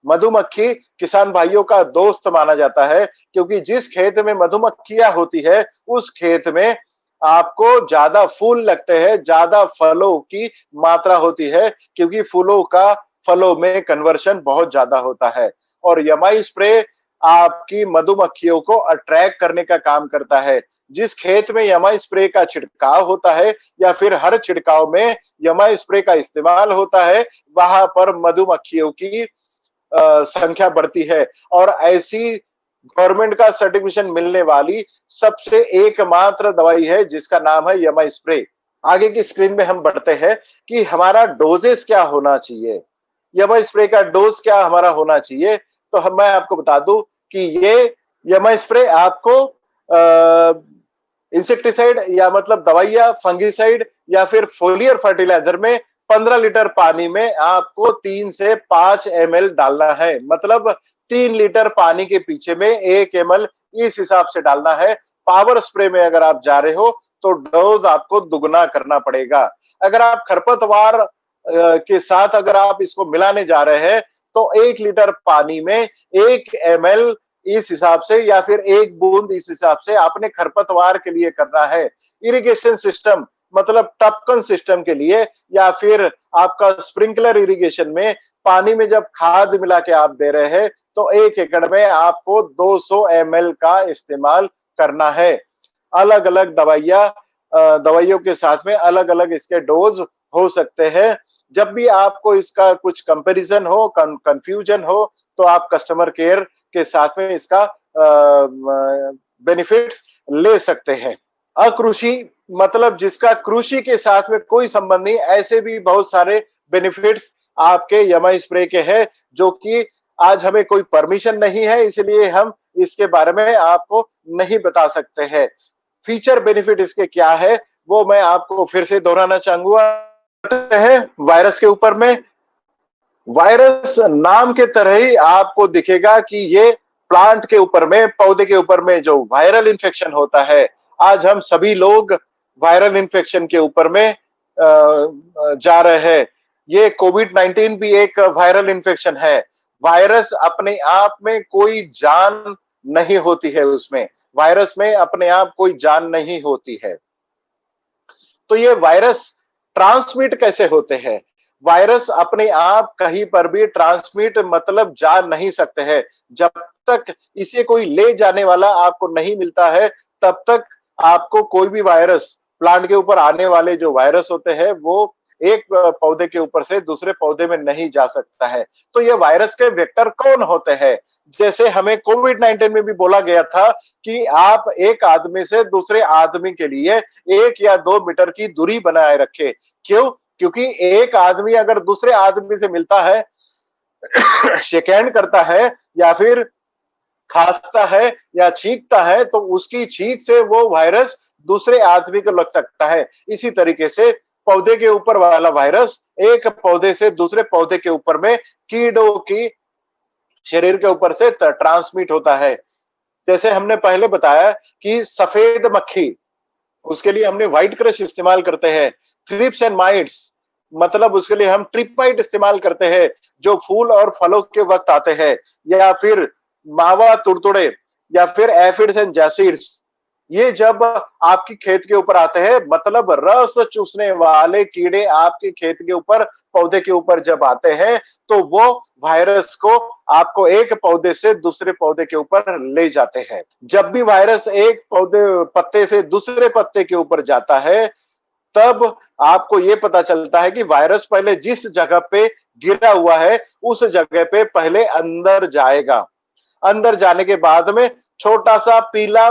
मधुमक्खी किसान भाइयों का दोस्त माना जाता है, क्योंकि जिस खेत में मधुमक्खियां होती है, उस खेत में आपको ज्यादा फूल लगते हैं, ज्यादा फलों की मात्रा होती है, क्योंकि फूलों का फलों में कन्वर्शन बहुत ज्यादा होता है। और यमाई स्प्रे आपकी मधुमक्खियों को अट्रैक्ट करने का काम करता है। जिस खेत में यमाई स्प्रे का छिड़काव होता है या फिर हर छिड़काव में यमाई स्प्रे का इस्तेमाल होता है, वहां पर मधुमक्खियों की संख्या बढ़ती है। और ऐसी गवर्नमेंट का सर्टिफिकेशन मिलने वाली सबसे एकमात्र दवाई है जिसका नाम है यमाई स्प्रे। आगे की स्क्रीन में हम बढ़ते हैं कि हमारा डोजेस क्या होना चाहिए, यमाई स्प्रे का डोज क्या हमारा होना चाहिए। तो मैं आपको बता दूं कि ये यमाई स्प्रे आपको इंसेक्टिसाइड या मतलब दवाइयां, फंगिसाइड या फिर फोलियर फर्टिलाइजर में 15 लीटर पानी में आपको 3 से 5 ml डालना है। मतलब 3 लीटर पानी के पीछे में 1 ml इस हिसाब से डालना है। पावर स्प्रे में अगर आप जा रहे हो तो डोज आपको दुगना करना पड़ेगा। अगर आप खरपतवार के साथ अगर आप इसको मिलाने जा रहे हैं, तो 1 लीटर पानी में 1 ml इस हिसाब से या फिर 1 बूंद इस हिसाब से आपने खरपतवार के लिए करना है। इरिगेशन सिस्टम मतलब टपकन सिस्टम के लिए या फिर आपका स्प्रिंकलर इरिगेशन में पानी में जब खाद मिला के आप दे रहे हैं, तो 1 एकड़ में आपको 200 ml का इस्तेमाल करना है। अलग अलग दवाइयों के साथ में अलग अलग इसके डोज हो सकते हैं। जब भी आपको इसका कुछ कंपैरिजन हो, कंफ्यूजन हो, तो आप कस्टमर केयर के साथ में इसका बेनिफिट्स ले सकते हैं। अकृषि मतलब जिसका कृषि के साथ में कोई संबंध नहीं, ऐसे भी बहुत सारे बेनिफिट्स आपके यमाई स्प्रे के हैं, जो कि आज हमें कोई परमिशन नहीं है, इसलिए हम इसके बारे में आपको नहीं बता सकते हैं। फीचर बेनिफिट इसके क्या है वो मैं आपको फिर से दोहराना चाहूंगा। है वायरस के ऊपर में, वायरस नाम के तरह ही आपको दिखेगा कि ये प्लांट के ऊपर में, पौधे के ऊपर में जो वायरल इन्फेक्शन होता है। आज हम सभी लोग वायरल इन्फेक्शन के ऊपर में जा रहे हैं। ये कोविड-19 भी एक वायरल इन्फेक्शन है। वायरस अपने आप में कोई जान नहीं होती है उसमें, वायरस में अपने आप कोई जान नहीं होती है। तो ये वायरस ट्रांसमिट कैसे होते हैं? वायरस अपने आप कहीं पर भी ट्रांसमिट मतलब जा नहीं सकते हैं। जब तक इसे कोई ले जाने वाला आपको नहीं मिलता है, तब तक आपको कोई भी वायरस, प्लांट के ऊपर आने वाले जो वायरस होते हैं वो एक पौधे के ऊपर से दूसरे पौधे में नहीं जा सकता है। तो ये वायरस के वेक्टर कौन होते हैं? जैसे हमें कोविड-19 में भी बोला गया था कि आप एक आदमी से दूसरे आदमी के लिए 1 या 2 मीटर की दूरी बनाए रखें। क्यों? क्योंकि एक आदमी अगर दूसरे आदमी से मिलता है, शेक हैंड करता है या फिर खांसता है या छींकता है, तो उसकी छींक से वो वायरस दूसरे आदमी को लग सकता है। इसी तरीके से पौधे के ऊपर वाला वायरस एक पौधे से दूसरे पौधे के ऊपर में कीड़ों की शरीर के ऊपर से ट्रांसमिट होता है। जैसे हमने पहले बताया कि सफेद मक्खी, उसके लिए हमने व्हाइट क्रश इस्तेमाल करते हैं। थ्रिप्स एंड माइट्स, मतलब उसके लिए हम ट्रिपाइट इस्तेमाल करते हैं, जो फूल और फलों के वक्त आते हैं। या फिर मावा तुड़तुड़े या फिर एफिड्स एंड जैसिड्स, ये जब आपकी खेत के ऊपर आते हैं, मतलब रस चूसने वाले कीड़े आपके खेत के ऊपर, पौधे के ऊपर जब आते हैं, तो वो वायरस को आपको एक पौधे से दूसरे पौधे के ऊपर ले जाते हैं। जब भी वायरस एक पत्ते से दूसरे पत्ते के ऊपर जाता है, तब आपको ये पता चलता है कि वायरस पहले जिस जगह पे गिरा हुआ है, उस जगह पे पहले अंदर जाएगा। अंदर जाने के बाद में छोटा सा पीला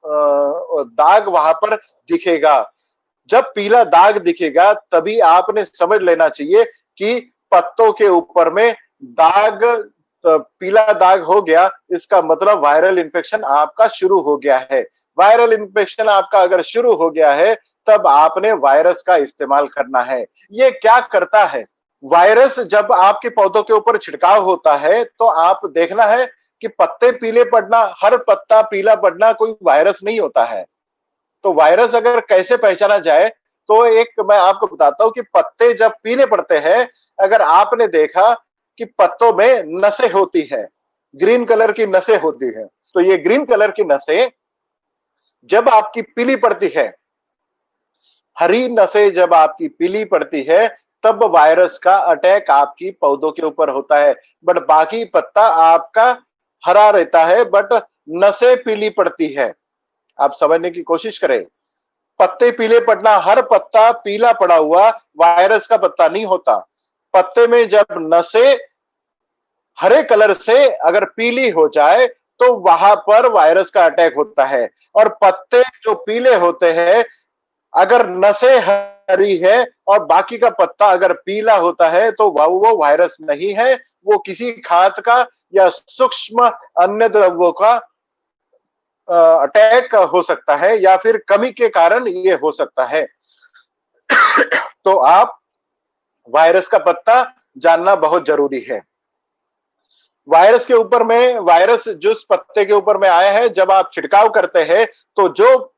दाग वहां पर दिखेगा। जब पीला दाग दिखेगा, तभी आपने समझ लेना चाहिए कि पत्तों के ऊपर में दाग, पीला दाग हो गया, इसका मतलब वायरल इन्फेक्शन आपका शुरू हो गया है। वायरल इन्फेक्शन आपका अगर शुरू हो गया है, तब आपने वायरस का इस्तेमाल करना है। ये क्या करता है? वायरस जब आपके पौधों के ऊपर छिड़काव होता है, तो आप देखना है कि पत्ते पीले पड़ना, हर पत्ता पीला पड़ना कोई वायरस नहीं होता है। तो वायरस अगर कैसे पहचाना जाए, तो एक मैं आपको बताता हूं कि पत्ते जब पीले पड़ते हैं, अगर आपने देखा कि पत्तों में नसें होती है, ग्रीन कलर की नसें होती है, तो ये ग्रीन कलर की नसें जब आपकी पीली पड़ती है, हरी नसें जब आपकी पीली पड़ती है, तब वायरस का अटैक आपकी पौधों के ऊपर होता है। बट बाकी पत्ता आपका हरा रहता है, बट नसें पीली पड़ती है। आप समझने की कोशिश करें। पत्ते पीले पड़ना, हर पत्ता पीला पड़ा हुआ वायरस का पत्ता नहीं होता। पत्ते में जब नसें हरे कलर से अगर पीली हो जाए, तो वहां पर वायरस का अटैक होता है। और पत्ते जो पीले होते हैं, अगर नसें हरी है और बाकी का पत्ता अगर पीला होता है, तो वो वायरस नहीं है, वो किसी खाद का या सूक्ष्म अन्य द्रव्यों का अटैक हो सकता है, या फिर कमी के कारण ये हो सकता है। तो आप वायरस का पत्ता जानना बहुत जरूरी है। वायरस के ऊपर में, वायरस जिस पत्ते के ऊपर में आया है, जब आप छिड़काव करते हैं, तो जो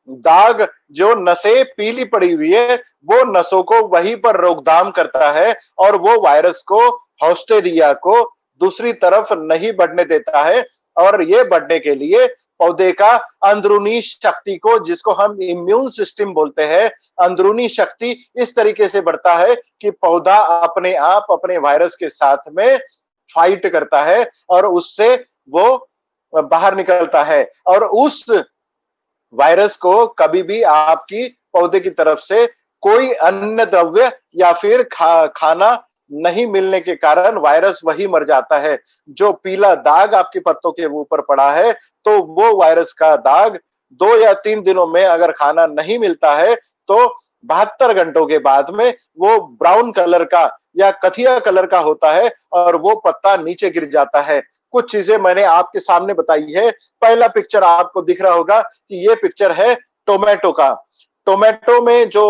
दाग, जो नसें पीली पड़ी हुई है, वो नसों को वहीं पर रोकथाम करता है और वो वायरस को, हॉस्टेरिया को दूसरी तरफ नहीं बढ़ने देता है। और ये बढ़ने के लिए पौधे का अंदरूनी शक्ति को, जिसको हम इम्यून सिस्टम बोलते हैं, अंदरूनी शक्ति इस तरीके से बढ़ता है कि पौधा अपने आप अपने वायरस के साथ में फाइट करता है और उससे वो बाहर निकलता है। और उस वायरस को कभी भी आपकी पौधे की तरफ से कोई अन्य द्रव्य या फिर खाना नहीं मिलने के कारण वायरस वही मर जाता है। जो पीला दाग आपके पत्तों के ऊपर पड़ा है, तो वो वायरस का दाग 2 या 3 दिनों में अगर खाना नहीं मिलता है, तो 72 घंटों के बाद में वो ब्राउन कलर का या कथिया कलर का होता है और वो पत्ता नीचे गिर जाता है। कुछ चीजें मैंने आपके सामने बताई है। पहला पिक्चर आपको दिख रहा होगा कि ये पिक्चर है टोमेटो का। टोमेटो में जो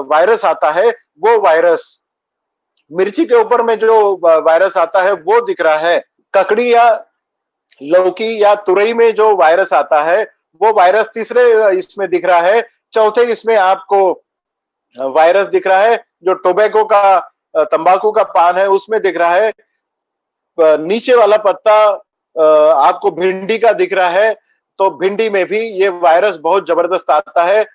वायरस आता है, वो वायरस मिर्ची के ऊपर में जो वायरस आता है वो दिख रहा है। ककड़ी या लौकी या तुरई में जो वायरस आता है वो वायरस तीसरे इसमें दिख रहा है। चौथे इसमें आपको वायरस दिख रहा है जो टोबैको का तंबाकू का पान है उसमें दिख रहा है। नीचे वाला पत्ता आपको भिंडी का दिख रहा है, तो भिंडी में भी ये वायरस बहुत जबरदस्त आता है।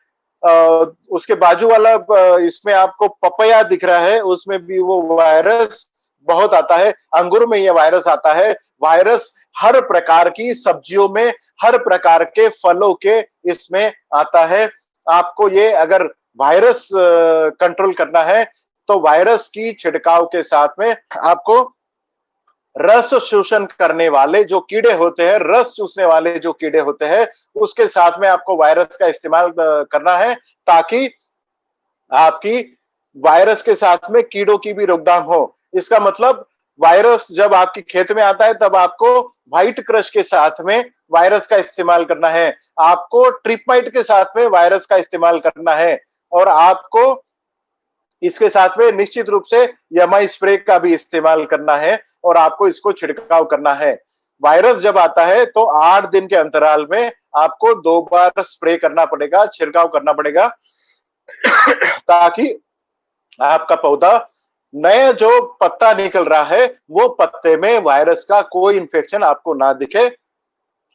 उसके बाजू वाला इसमें आपको पपया दिख रहा है, उसमें भी वो वायरस बहुत आता है। अंगूर में ये वायरस आता है। वायरस हर प्रकार की सब्जियों में, हर प्रकार के फलों के इसमें आता है। आपको ये अगर वायरस कंट्रोल करना है तो वायरस की छिड़काव के साथ में आपको रस शोषण करने वाले जो कीड़े होते हैं, रस चूसने वाले जो कीड़े होते हैं, उसके साथ में आपको वायरस का इस्तेमाल करना है, ताकि आपकी वायरस के साथ में कीड़ों की भी रोकथाम हो। इसका मतलब वायरस जब आपकी खेत में आता है तब आपको व्हाइट क्रश के साथ में वायरस का इस्तेमाल करना है, आपको ट्रिपमाइट के साथ में वायरस का इस्तेमाल करना है, और आपको इसके साथ में निश्चित रूप से यमाई स्प्रे का भी इस्तेमाल करना है और आपको इसको छिड़काव करना है। वायरस जब आता है तो 8 दिन के अंतराल में आपको 2 बार स्प्रे करना पड़ेगा, छिड़काव करना पड़ेगा, ताकि आपका पौधा नया जो पत्ता निकल रहा है वो पत्ते में वायरस का कोई इंफेक्शन आपको ना दिखे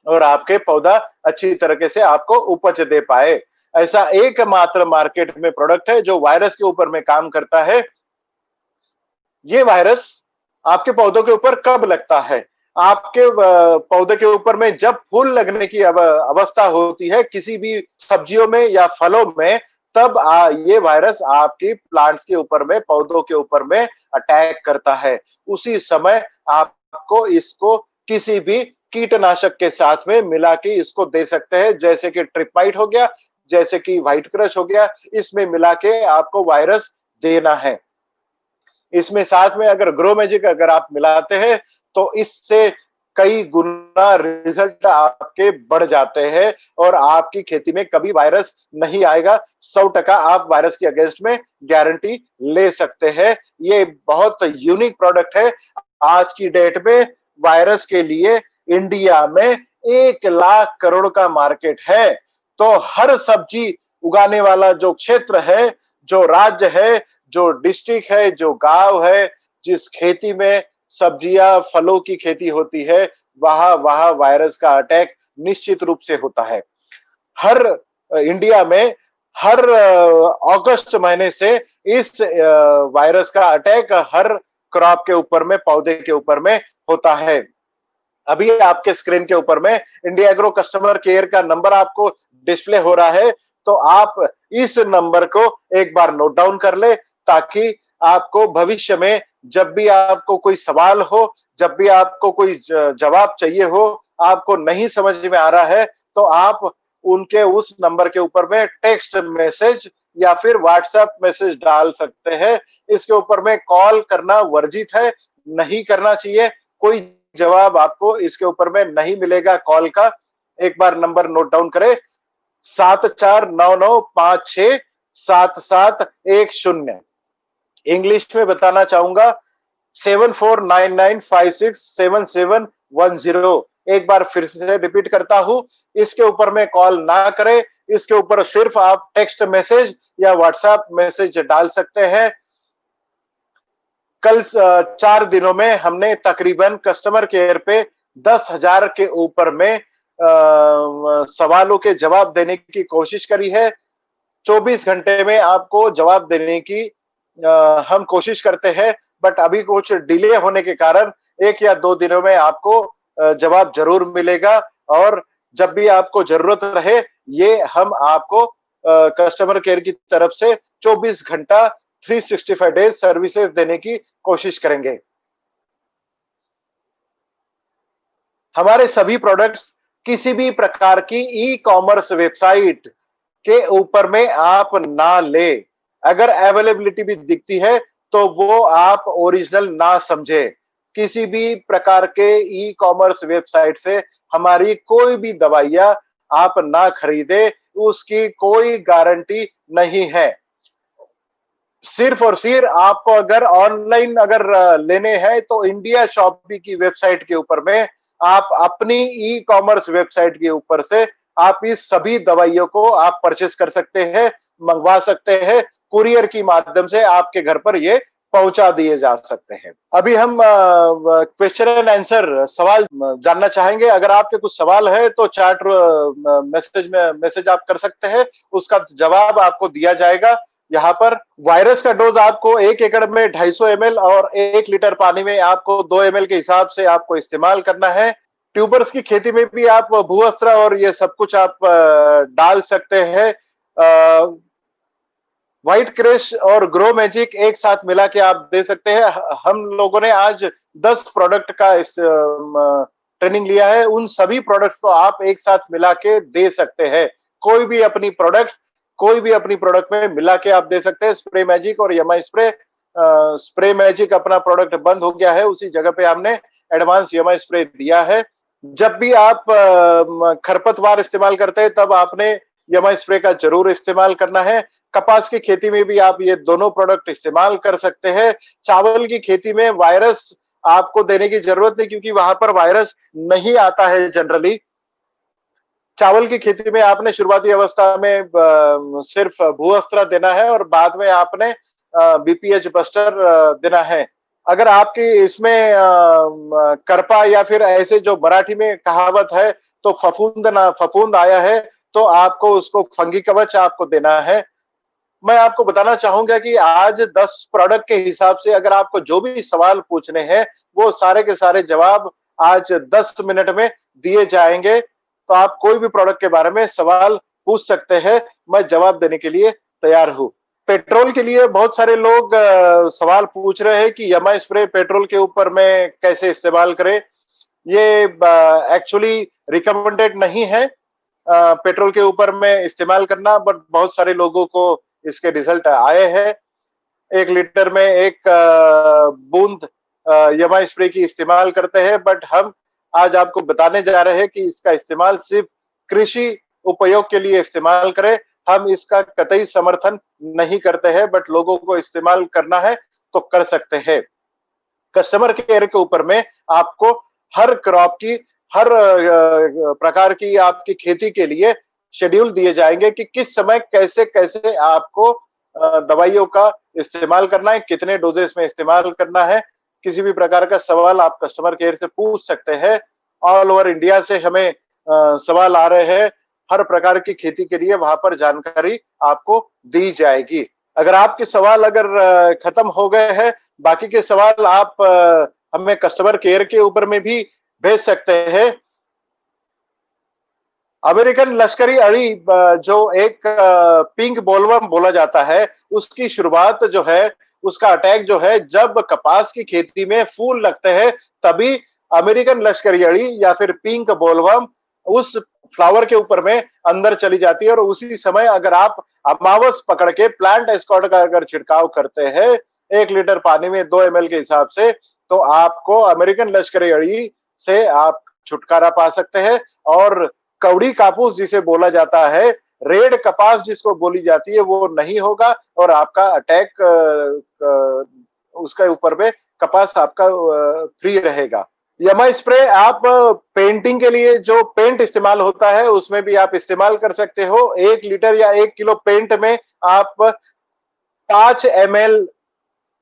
और आपके पौधा अच्छी तरीके से आपको उपज दे पाए। ऐसा एकमात्र मार्केट में प्रोडक्ट है जो वायरस के ऊपर में काम करता है। ये वायरस आपके पौधों के ऊपर कब लगता है? आपके पौधे के ऊपर में जब फूल लगने की अवस्था होती है किसी भी सब्जियों में या फलों में, तब ये वायरस आपकी प्लांट्स के ऊपर में, पौधों के ऊपर में अटैक करता है। उसी समय आपको इसको किसी भी कीटनाशक के साथ में मिला के इसको दे सकते हैं, जैसे कि ट्रिपमाइट हो गया, जैसे कि व्हाइट क्रश हो गया, इसमें मिला के आपको वायरस देना है। इसमें साथ में अगर ग्रो मैजिक अगर आप मिलाते हैं तो इससे कई गुना रिजल्ट आपके बढ़ जाते हैं और आपकी खेती में कभी वायरस नहीं आएगा। 100% आप वायरस के अगेंस्ट में गारंटी ले सकते हैं। ये बहुत यूनिक प्रोडक्ट है। आज की डेट में वायरस के लिए इंडिया में 1 लाख करोड़ का मार्केट है। तो हर सब्जी उगाने वाला जो क्षेत्र है, जो राज्य है, जो डिस्ट्रिक्ट है, जो गांव है, जिस खेती में सब्जियां फलों की खेती होती है, वहां वहां वायरस का अटैक निश्चित रूप से होता है। हर इंडिया में हर अगस्त महीने से इस वायरस का अटैक हर क्रॉप के ऊपर में, पौधे के ऊपर में होता है। अभी आपके स्क्रीन के ऊपर में इंडिया एग्रो कस्टमर केयर का नंबर आपको डिस्प्ले हो रहा है, तो आप इस नंबर को एक बार नोट डाउन कर ले, ताकि आपको भविष्य में जब भी आपको कोई सवाल हो, जब भी आपको कोई जवाब चाहिए हो, आपको नहीं समझ में आ रहा है, तो आप उनके उस नंबर के ऊपर में टेक्स्ट मैसेज या फिर व्हाट्सएप मैसेज डाल सकते हैं। इसके ऊपर में कॉल करना वर्जित है, नहीं करना चाहिए। कोई जवाब आपको इसके ऊपर में नहीं मिलेगा कॉल का। एक बार नंबर नोट डाउन करें, 7499567710। इंग्लिश में बताना चाहूंगा, 7499567710। एक बार फिर से रिपीट करता हूं, इसके ऊपर में कॉल ना करें, इसके ऊपर सिर्फ आप टेक्स्ट मैसेज या व्हाट्सएप मैसेज डाल सकते हैं। कल 4 दिनों में हमने तकरीबन कस्टमर केयर पे 10,000 के ऊपर में सवालों के जवाब देने की कोशिश करी है। 24 घंटे में आपको जवाब देने की हम कोशिश करते हैं, बट अभी कुछ डिले होने के कारण 1 या 2 दिनों में आपको जवाब जरूर मिलेगा। और जब भी आपको जरूरत रहे, ये हम आपको कस्टमर केयर की तरफ से 24 घंटा 365 डेज सर्विसेज देने की कोशिश करेंगे। हमारे सभी प्रोडक्ट्स किसी भी प्रकार की ई कॉमर्स वेबसाइट के ऊपर में आप ना ले। अगर अवेलेबिलिटी भी दिखती है तो वो आप ओरिजिनल ना समझे। किसी भी प्रकार के ई कॉमर्स वेबसाइट से हमारी कोई भी दवाइयां आप ना खरीदे, उसकी कोई गारंटी नहीं है। सिर्फ और सिर्फ आपको अगर ऑनलाइन अगर लेने हैं तो इंडिया शॉपी की वेबसाइट के ऊपर में आप अपनी ई कॉमर्स वेबसाइट के ऊपर से आप इस सभी दवाइयों को आप परचेस कर सकते हैं, मंगवा सकते हैं। कुरियर की माध्यम से आपके घर पर ये पहुंचा दिए जा सकते हैं। अभी हम क्वेश्चन एंड आंसर सवाल जानना चाहेंगे। अगर आपके कुछ सवाल है तो चैट मैसेज आप कर सकते हैं, उसका जवाब आपको दिया जाएगा। यहाँ पर वायरस का डोज आपको 1 एकड़ में 250 ml और 1 लीटर पानी में आपको 2 ml के हिसाब से आपको इस्तेमाल करना है। ट्यूबर्स की खेती में भी आप भूअस्त्र और ये सब कुछ आप डाल सकते हैं। व्हाइट क्रेश और ग्रो मैजिक एक साथ मिला के आप दे सकते हैं। हम लोगों ने आज 10 प्रोडक्ट का ट्रेनिंग लिया है, उन सभी प्रोडक्ट्स को आप एक साथ मिला के दे सकते हैं। कोई भी अपनी प्रोडक्ट में मिला के आप दे सकते हैं। स्प्रे मैजिक और यमाई स्प्रे मैजिक अपना प्रोडक्ट बंद हो गया है, उसी जगह पे हमने एडवांस यमाई स्प्रे दिया है। जब भी आप खरपतवार इस्तेमाल करते हैं तब आपने यमाई स्प्रे का जरूर इस्तेमाल करना है। कपास की खेती में भी आप ये दोनों प्रोडक्ट इस्तेमाल कर सकते हैं। चावल की खेती में वायरस आपको देने की जरूरत नहीं, क्योंकि वहां पर वायरस नहीं आता है जनरली। चावल की खेती में आपने शुरुआती अवस्था में सिर्फ भूअस्त्र देना है और बाद में आपने बीपीएच बस्टर देना है। अगर आपकी इसमें करपा या फिर ऐसे जो मराठी में कहावत है तो फफूंद आया है, तो आपको उसको फंगी कवच आपको देना है। मैं आपको बताना चाहूंगा कि आज 10 प्रोडक्ट के हिसाब से अगर आपको जो भी सवाल पूछने हैं वो सारे के सारे जवाब आज 10 मिनट में दिए जाएंगे। तो आप कोई भी प्रोडक्ट के बारे में सवाल पूछ सकते हैं, मैं जवाब देने के लिए तैयार हूं। पेट्रोल के लिए बहुत सारे लोग सवाल पूछ रहे हैं कि यमाई स्प्रे पेट्रोल के ऊपर में कैसे इस्तेमाल करें। ये एक्चुअली रिकमेंडेड नहीं है पेट्रोल के ऊपर में इस्तेमाल करना, बट बहुत सारे लोगों को इसके रिजल्ट आए हैं। 1 लीटर में एक बूंद यमाई स्प्रे की इस्तेमाल करते हैं, बट हम आज आपको बताने जा रहे हैं कि इसका इस्तेमाल सिर्फ कृषि उपयोग के लिए इस्तेमाल करें। हम इसका कतई समर्थन नहीं करते हैं, बट लोगों को इस्तेमाल करना है तो कर सकते हैं। कस्टमर केयर के ऊपर में आपको हर क्रॉप की हर प्रकार की आपकी खेती के लिए शेड्यूल दिए जाएंगे कि किस समय कैसे कैसे आपको दवाइयों का इस्तेमाल करना है, कितने डोजेस में इस्तेमाल करना है। किसी भी प्रकार का सवाल आप कस्टमर केयर से पूछ सकते हैं। ऑल ओवर इंडिया से हमें सवाल आ रहे हैं, हर प्रकार की खेती के लिए वहां पर जानकारी आपको दी जाएगी। अगर आपके सवाल अगर खत्म हो गए हैं, बाकी के सवाल आप हमें कस्टमर केयर के ऊपर में भी भेज सकते हैं। अमेरिकन लश्करी अड़ी जो एक पिंक बोलवर्म बोला जाता है, उसकी शुरुआत जो है, उसका अटैक जो है जब कपास की खेती में फूल लगते हैं, तभी अमेरिकन लश्करी अड़ी या फिर पिंक बोलवर्म उस फ्लावर के ऊपर में अंदर चली जाती है। और उसी समय अगर आप अमावस पकड़ के प्लांट एस्कॉर्ट का अगर छिड़काव करते हैं 1 लीटर पानी में 2 ml के हिसाब से, तो आपको अमेरिकन लश्करी अड़ी से आप छुटकारा पा सकते हैं। और कवड़ी कापूस जिसे बोला जाता है, रेड कपास जिसको बोली जाती है, वो नहीं होगा और आपका अटैक उसके ऊपर में कपास आपका फ्री रहेगा। यमाई स्प्रे आप पेंटिंग के लिए जो पेंट इस्तेमाल होता है उसमें भी आप इस्तेमाल कर सकते हो। 1 लीटर या 1 किलो पेंट में आप 5 ml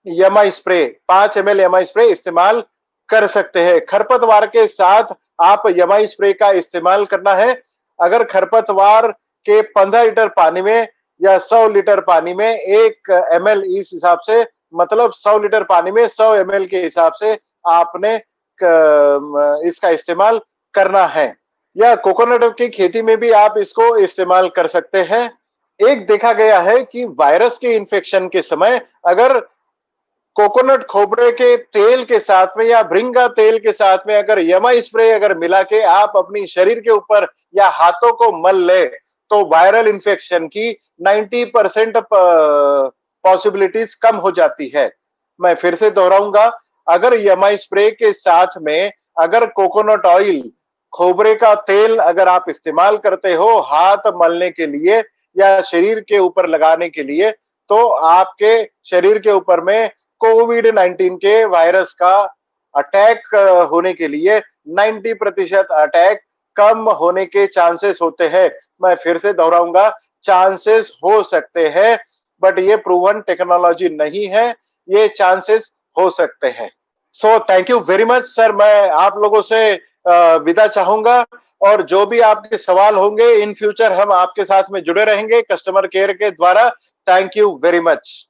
Yamai spray 5 ml Yamai spray इस्तेमाल कर सकते हैं। खरपतवार के साथ आप यमाई स्प्रे का इस्तेमाल करना है। अगर खरपतवार के 15 लीटर पानी में या 100 लीटर पानी में 1 ml इस हिसाब से, मतलब 100 लीटर पानी में 100 ml के हिसाब से आपने इसका इस्तेमाल करना है। या कोकोनट की खेती में भी आप इसको इस्तेमाल कर सकते हैं। एक देखा गया है कि वायरस के इन्फेक्शन के समय अगर कोकोनट खोपरे के तेल के साथ में या भृंगा तेल के साथ में अगर यमाई स्प्रे अगर मिला के आप अपनी शरीर के ऊपर या हाथों को मल ले, तो वायरल इन्फेक्शन की 90% पॉसिबिलिटीज कम हो जाती है। मैं फिर से दोहराऊंगा, अगर EMI स्प्रे के साथ में अगर कोकोनट ऑयल, खोबरे का तेल अगर आप इस्तेमाल करते हो हाथ मलने के लिए या शरीर के ऊपर लगाने के लिए, तो आपके शरीर के ऊपर में कोविड-19 के वायरस का अटैक होने के लिए 90% अटैक कम होने के चांसेस होते हैं। मैं फिर से दोहराऊंगा, चांसेस हो सकते हैं, बट ये प्रूवन टेक्नोलॉजी नहीं है, ये चांसेस हो सकते हैं। So thank you very much sir. मैं आप लोगों से विदा चाहूंगा, और जो भी आपके सवाल होंगे इन फ्यूचर हम आपके साथ में जुड़े रहेंगे कस्टमर केयर के द्वारा। Thank you very much.